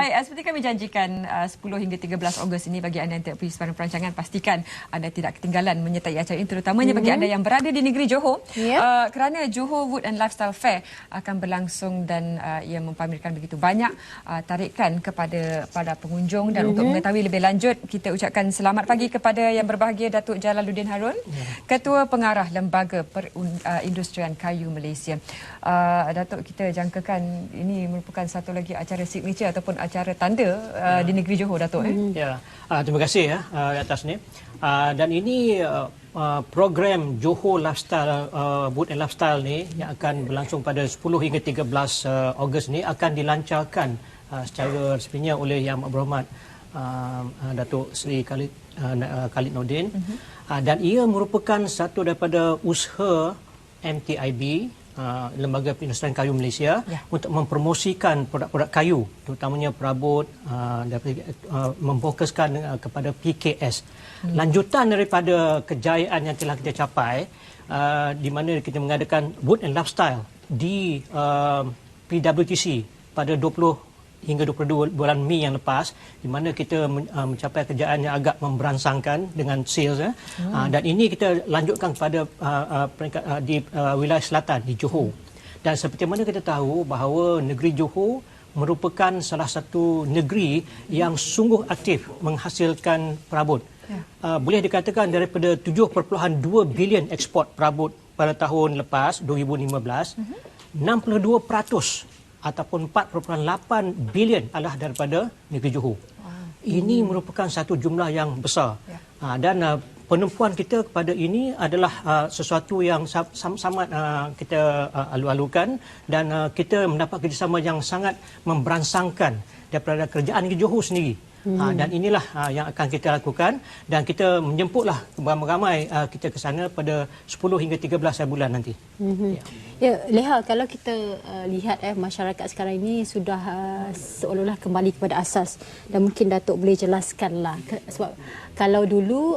Baik, seperti kami janjikan 10 hingga 13 Ogos ini bagi anda yang tidak pergi sebarang perancangan, pastikan anda tidak ketinggalan menyertai acara ini, terutamanya bagi anda yang berada di negeri Johor. Kerana Johor Wood and Lifestyle Fair akan berlangsung dan ia mempamerkan begitu banyak tarikan kepada pengunjung, dan untuk mengetahui lebih lanjut, kita ucapkan selamat pagi kepada yang berbahagia Datuk Jalaluddin Harun, Ketua Pengarah Lembaga Perindustrian Kayu Malaysia. Datuk, kita jangkakan ini merupakan satu lagi acara signature ataupun acara tanda di negeri Johor, Datuk. Ya, terima kasih atas ni. Dan ini program Johor Lifestyle Wood and Lifestyle ni yang akan berlangsung pada 10 hingga 13 Ogos ni akan dilancarkan secara resminya oleh Yang Berhormat Datuk Seri Khalid Nordin. Dan ia merupakan satu daripada usaha MTIB, Lembaga Perindustrian Kayu Malaysia, untuk mempromosikan produk-produk kayu, terutamanya perabot, memfokuskan kepada PKS. Lanjutan daripada kejayaan yang telah kita capai, di mana kita mengadakan Wood and Lifestyle di PWTC pada 20 hingga 22 bulan Mei yang lepas, di mana kita mencapai kejayaan yang agak memberansangkan dengan sales. Dan ini kita lanjutkan kepada di wilayah selatan di Johor. Dan seperti mana kita tahu bahawa negeri Johor merupakan salah satu negeri yang sungguh aktif menghasilkan perabot. Boleh dikatakan daripada 7.2 bilion ekspor perabot pada tahun lepas 2015, 62% ataupun 4.8 bilion adalah daripada negeri Johor. Ini merupakan satu jumlah yang besar. Dan penumpuan kita kepada ini adalah sesuatu yang sangat kita alu-alukan, dan kita mendapat kerjasama yang sangat memberansangkan daripada kerajaan negeri Johor sendiri. Dan inilah yang akan kita lakukan, dan kita menjemputlah ramai-ramai kita ke sana pada 10 hingga 13 bulan nanti. Ya, Leha, kalau kita lihat masyarakat sekarang ini sudah seolah-olah kembali kepada asas, dan mungkin Datuk boleh jelaskanlah sebab kalau dulu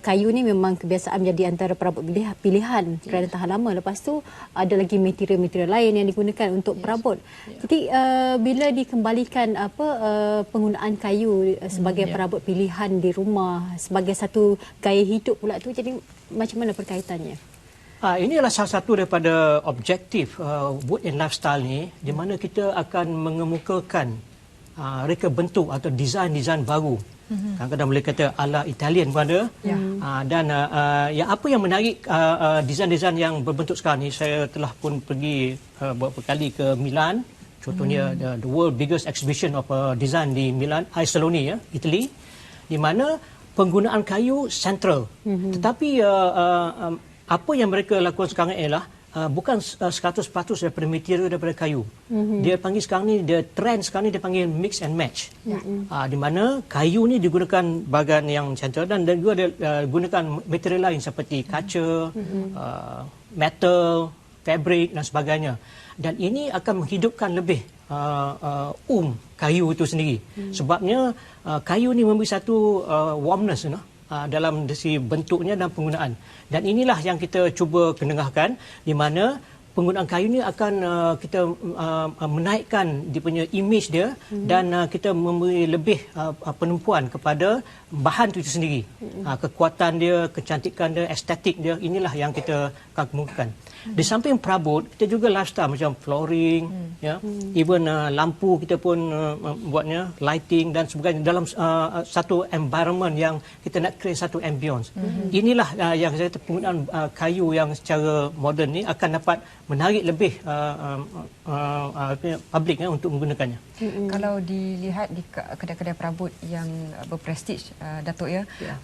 kayu ni memang kebiasaan menjadi antara perabot pilihan kerana tahan lama. Lepas tu ada lagi material-material lain yang digunakan untuk perabot. Jadi bila dikembalikan penggunaan kayu sebagai perabot pilihan di rumah sebagai satu gaya hidup pula tu, jadi macam mana perkaitannya? Ini adalah salah satu daripada objektif Wood and Lifestyle ni, di mana kita akan mengemukakan reka bentuk atau desain-desain baru. Kadang-kadang boleh kata ala Italian pun ada. Dan apa yang menarik desain-desain yang berbentuk sekarang ni, saya telah pun pergi beberapa kali ke Milan. Contohnya the world biggest exhibition of design di Milan, Saloni, Italy, di mana penggunaan kayu sentral. Tetapi apa yang mereka lakukan sekarang ialah bukan 100% daripada material daripada kayu. Dia panggil sekarang ni, dia trend sekarang ni dia panggil mix and match. Di mana kayu ni digunakan bahagian yang sentral, dan juga dia gunakan material lain seperti kaca, metal, fabric dan sebagainya. Dan ini akan menghidupkan lebih kayu itu sendiri. Sebabnya kayu ni memberi satu warmness, dalam segi bentuknya dan penggunaan. Dan inilah yang kita cuba kendengahkan, di mana penggunaan kayu ini akan kita menaikkan dia punya image dia, dan kita memberi lebih penumpuan kepada bahan itu sendiri. Kekuatan dia, kecantikan dia, estetik dia, inilah yang kita akan kemukakan. Di samping perabot, kita juga lifestyle macam flooring, even lampu kita pun buatnya, lighting dan sebagainya, dalam satu environment yang kita nak create satu ambience. Inilah yang saya kata penggunaan kayu yang secara moden ni akan dapat menarik lebih publik untuk menggunakannya. Kalau dilihat di kedai-kedai perabot yang berprestij, Datuk,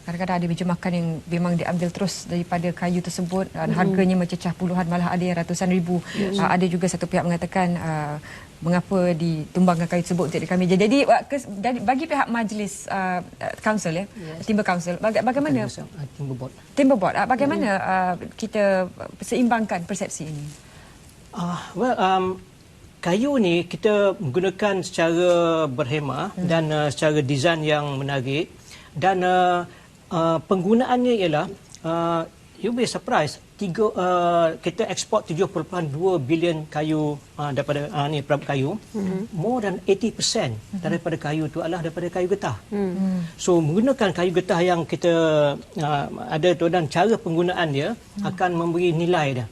kadang-kadang ada meja makan yang memang diambil terus daripada kayu tersebut, dan harganya mencecah puluhan, malah ada yang ratusan ribu. Ada juga satu pihak mengatakan mengapa ditumbangkan kayu tersebut untuk kami. Jadi bagi pihak majlis council, timber council, bagaimana timber board bagaimana kita seimbangkan persepsi ini? Kayu ni kita menggunakan secara berhemah dan secara desain yang menarik, dan penggunaannya ialah you'll be surprised, kita ekspor 7.2 bilion kayu daripada perabot kayu. More than 80% daripada kayu itu adalah daripada kayu getah. So menggunakan kayu getah yang kita ada tu, dan cara penggunaan dia akan memberi nilai dia.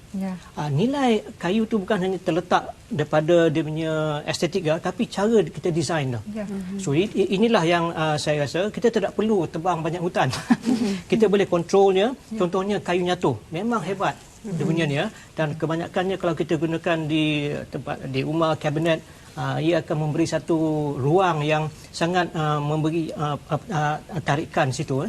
Nilai kayu tu bukan hanya terletak daripada dia punya estetik dia, tapi cara kita design dia. So inilah yang saya rasa kita tidak perlu tebang banyak hutan. Kita boleh kontrolnya. Contohnya kayu nyatu memang hebat dia punya ni, dan kebanyakannya kalau kita gunakan di tempat di rumah kabinet, ia akan memberi satu ruang yang sangat memberi tarikan situ.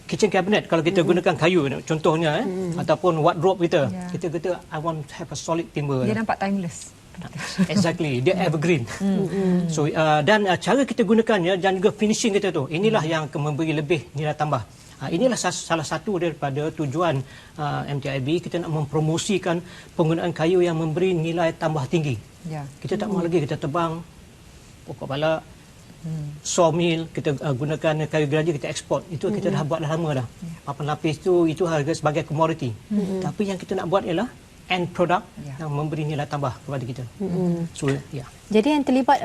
Kitchen cabinet kalau kita gunakan kayu contohnya, ataupun wardrobe kita, kita kata I want to have a solid timber. Dia nampak timeless. Exactly, dia evergreen. So dan cara kita gunakannya dan juga finishing kita tu, inilah yang akan memberi lebih nilai tambah. Inilah salah satu daripada tujuan MTIB, kita nak mempromosikan penggunaan kayu yang memberi nilai tambah tinggi. Kita tak mahu lagi kita tebang pokok balak, sawmill, kita gunakan kayu gergaji, kita ekspor. Itu kita dah buat dah lama dah. Papan lapis itu harga sebagai komoditi. Tapi yang kita nak buat ialah end product yang memberi nilai tambah kepada kita. So, Jadi yang terlibat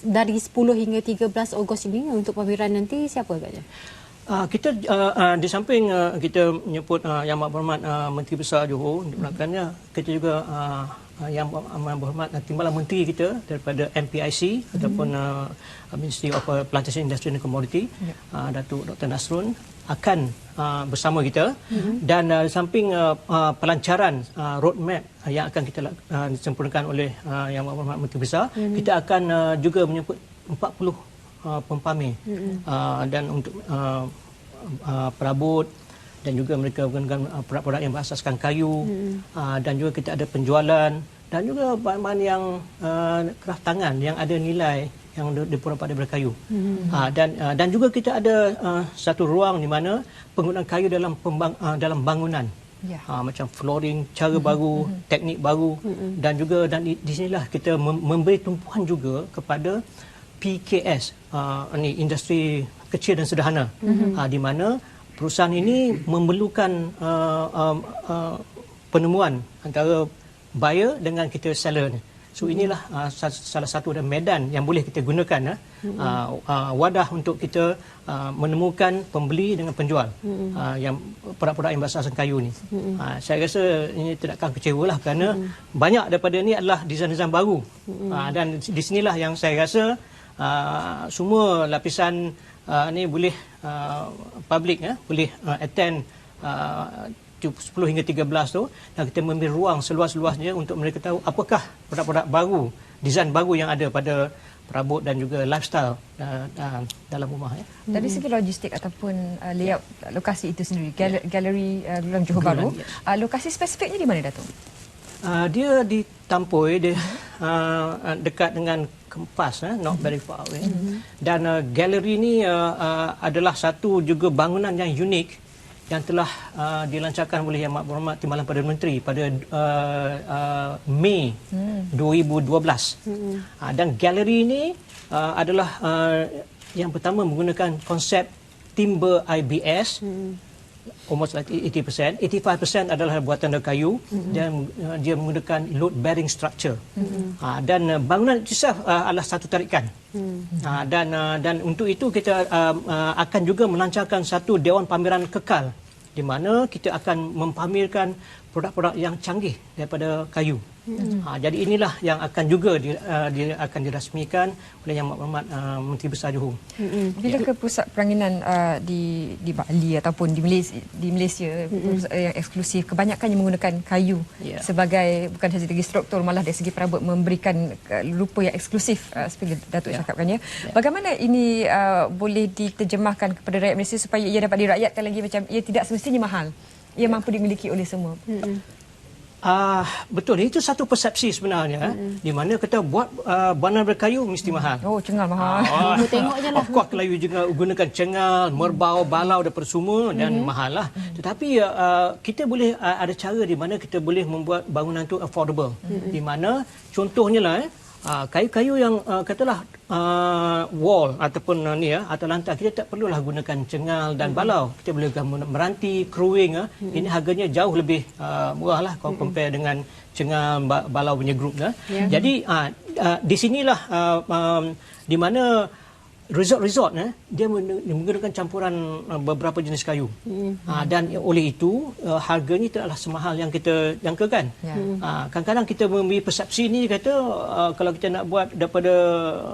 dari 10 hingga 13 Ogos ini untuk pameran nanti siapa agaknya? Kita di samping kita menyebut Yang Berhormat Menteri Besar Johor untuk melakukannya, kita juga Yang Berhormat Timbalan Menteri kita daripada MPIC ataupun Ministry of Plantation Industry and Commodity, Datuk Dr. Nasrun akan bersama kita, dan di samping pelancaran roadmap yang akan kita disempurnakan oleh Yang Berhormat Menteri Besar, kita akan juga menyebut 40 pempamer dan untuk perabot, dan juga mereka menggunakan produk-produk yang berasaskan kayu, dan juga kita ada penjualan dan juga bahan-bahan yang kraft tangan yang ada nilai yang diperoleh daripada kayu. Dan juga kita ada satu ruang di mana penggunaan kayu dalam bangunan. Macam flooring, cara baru, teknik baru, dan juga di sinilah kita memberi tumpuan juga kepada PKS, industri kecil dan sederhana, di mana perusahaan ini memerlukan penemuan antara buyer dengan kita seller. So inilah salah satu medan yang boleh kita gunakan, wadah untuk kita menemukan pembeli dengan penjual yang produk-produk yang berasaskan kayu ni. Saya rasa ini tidak akan kecewalah, kerana banyak daripada ini adalah desain-desain baru, dan di sinilah yang saya rasa semua lapisan ni boleh public boleh attend 10 hingga 13 tu, dan kita memberi ruang seluas-luasnya untuk mereka tahu apakah produk-produk baru, desain baru yang ada pada perabot dan juga lifestyle dalam rumah. Dari segi logistik ataupun layout lokasi itu sendiri, galeri dalam Johor Bahru, lokasi spesifiknya di mana, Datuk? Dia di Tampoi, dia dekat dengan Kempas, not very far away. Dan galeri ini adalah satu juga bangunan yang unik yang telah dilancarkan oleh Yang Berhormat Timbalan Perdana Menteri pada Mei 2012. Dan galeri ini adalah yang pertama menggunakan konsep timber IBS, almost like 80%. 85% adalah buatan dari kayu, dan dia menggunakan load bearing structure. Dan bangunan itu adalah satu tarikan. Dan untuk itu kita akan juga melancarkan satu dewan pameran kekal, di mana kita akan mempamerkan produk-produk yang canggih daripada kayu. Jadi inilah yang akan juga akan dirasmikan oleh Yang Berhormat Menteri Besar Johor. Bila ke pusat peranginan di Bali ataupun di Malaysia yang eksklusif, kebanyakannya menggunakan kayu sebagai bukan sahaja dari struktur, malah dari segi perabot memberikan rupa yang eksklusif seperti Datuk cakapkannya. Bagaimana ini boleh diterjemahkan kepada rakyat Malaysia supaya ia dapat dirakyatkan lagi, macam ia tidak semestinya mahal, ia mampu dimiliki oleh semua? Betul, itu satu persepsi sebenarnya, di mana kita buat bangunan berkayu mesti mahal. Oh, cengal mahal. Tengok je lah. Of course, kalau you juga gunakan cengal, merbau, balau daripada semua, dan mahal lah. Tetapi kita boleh ada cara di mana kita boleh membuat bangunan itu affordable. Di mana contohnya lah, Kayu-kayu yang katalah wall ataupun atau lantai, kita tak perlulah gunakan cengal dan balau. Kita boleh meranti, crewing. Ini harganya jauh lebih murah lah kalau compare dengan cengal, balau punya group. Jadi di sinilah di mana resort dia menggunakan campuran beberapa jenis kayu. Dan oleh itu harganya tidaklah semahal yang kita jangkakan. Kadang-kadang kita memberi persepsi ni kata kalau kita nak buat daripada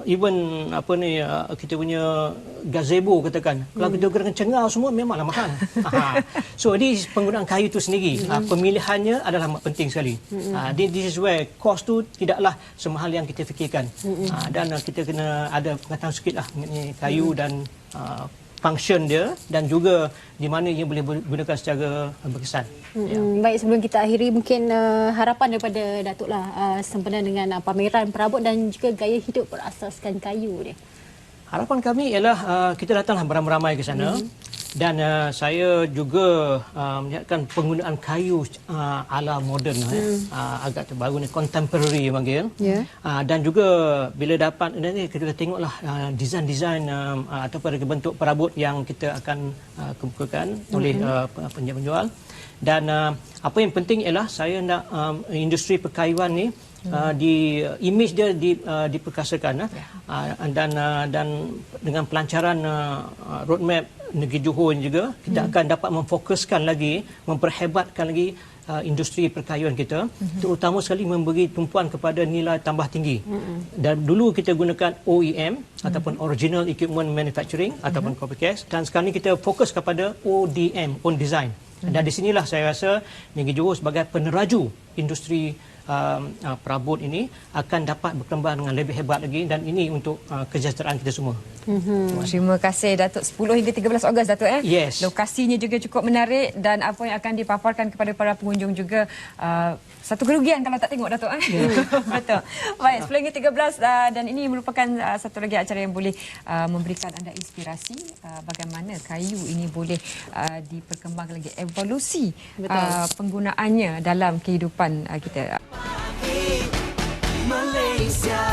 even kita punya gazebo katakan, kalau kita gunakan cengal semua memanglah mahal. So ini penggunaan kayu itu sendiri, pemilihannya adalah amat penting sekali. This is where cost tu tidaklah semahal yang kita fikirkan. Dan kita kena ada pengetahuan sikitlah mengenai kayu dan function dia dan juga di mana ia boleh digunakan secara berkesan. Baik, sebelum kita akhiri mungkin harapan daripada Datuk lah sempena dengan pameran perabot dan juga gaya hidup berasaskan kayu ni. Harapan kami ialah kita datanglah beramai-ramai ke sana. Dan saya juga melihatkan penggunaan kayu ala moden, agak terbaru ni, contemporary panggil. Dan juga bila dapat nanti kita tengoklah desain-desain ataupun bentuk perabot yang kita akan kemukakan oleh penjual. Dan apa yang penting ialah saya nak industri perkayuan ni di image dia diperkasakan dan dengan pelancaran roadmap negeri Johor juga kita akan dapat memfokuskan lagi, memperhebatkan lagi industri perkayuan kita, terutama sekali memberi tumpuan kepada nilai tambah tinggi. Dan dulu kita gunakan OEM ataupun Original Equipment Manufacturing ataupun copycat, dan sekarang ni kita fokus kepada ODM, Own Design. Dan di sinilah saya rasa negeri Johor sebagai peneraju industri perabot ini akan dapat berkembang dengan lebih hebat lagi, dan ini untuk kesejahteraan kita semua. Terima kasih Datuk. 10 hingga 13 Ogos Datuk Yes. Lokasinya juga cukup menarik dan apa yang akan dipaparkan kepada para pengunjung juga satu kerugian kalau tak tengok Datuk. Betul. Baik, 10 hingga 13 dan ini merupakan satu lagi acara yang boleh memberikan anda inspirasi bagaimana kayu ini boleh diperkembangkan lagi, evolusi penggunaannya dalam kehidupan kita. Malaysia.